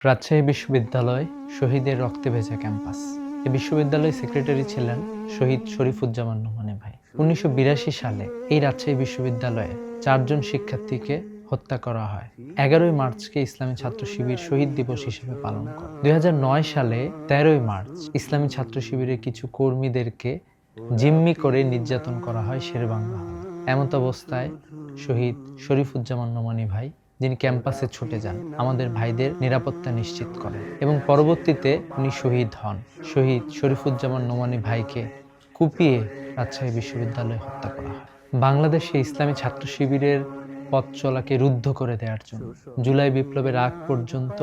রাজশাহী বিশ্ববিদ্যালয় শহীদের রক্তে ভেজা ক্যাম্পাস। এই বিশ্ববিদ্যালয়ের সেক্রেটারি ছিলেন শহীদ শরীফুজ্জামান নোমানী ভাই। ১৯৮২ সালে এই রাজশাহী বিশ্ববিদ্যালয়ে ৪ জন শিক্ষার্থীকে হত্যা করা হয়। ১১ই মার্চকে ইসলামী ছাত্র শিবির শহীদ দিবস হিসেবে পালন করে। ২০০৯ সালে ১৩ই মার্চ ইসলামী ছাত্র শিবিরের কিছু কর্মীদেরকে জিম্মি করে নির্যাতন করা হয় শেরেবাংলা হলে। এমত অবস্থায় শহীদ শরীফুজ্জামান নোমানী ভাই, যিনি ক্যাম্পাসে ছুটে যান, আমাদের ভাইদের নিরাপত্তা নিশ্চিত করেন এবং পরবর্তীতে উনি শহীদ হন। শহীদ শরীফুজ্জামান নোমানী ভাইকে কুপিয়ে রাজশাহী বিশ্ববিদ্যালয়ে হত্যা করা হয়। বাংলাদেশে ইসলামী ছাত্র শিবিরের পথ চলাকে রুদ্ধ করে দেওয়ার জন্য জুলাই বিপ্লবের আগ পর্যন্ত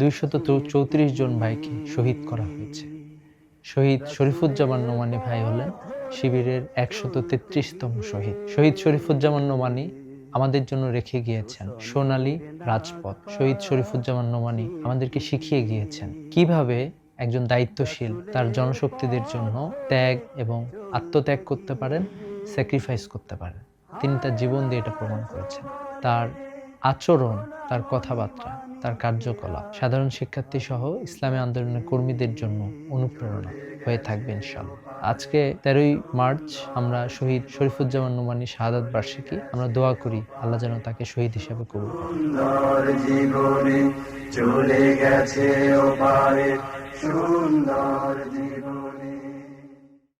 ২৩৪ জন ভাইকে শহীদ করা হয়েছে। শহীদ শরীফুজ্জামান নোমানী ভাই হলেন শিবিরের ১৩৩তম শহীদ। শহীদ শরীফুজ্জামান নোমানী আমাদের জন্য রেখে গিয়েছেন সোনালী রাজপথ। শহীদ শরীফুজ্জামান নোমানী আমাদেরকে শিখিয়ে গিয়েছেন কিভাবে একজন দায়িত্বশীল তার জনশক্তিদের জন্য ত্যাগ এবং আত্মত্যাগ করতে পারেন, স্যাক্রিফাইস করতে পারেন। তিনি তার জীবন দিয়ে এটা প্রমাণ করেছেন। তার আচরণ, তার কথাবার্তা, তার কার্যকলাপ সাধারণ শিক্ষার্থী সহ ইসলামী আন্দোলনের কর্মীদের জন্য অনুপ্রেরণা হয়ে থাকবে ইনশাআল্লাহ। আজকে ১৩ই মার্চ আমরা শহীদ শরীফুজ্জামান নোমানীর শাহাদাত বার্ষিকী। আমরা দোয়া করি আল্লাহ যেন তাকে শহীদ হিসেবে কবুল করেন।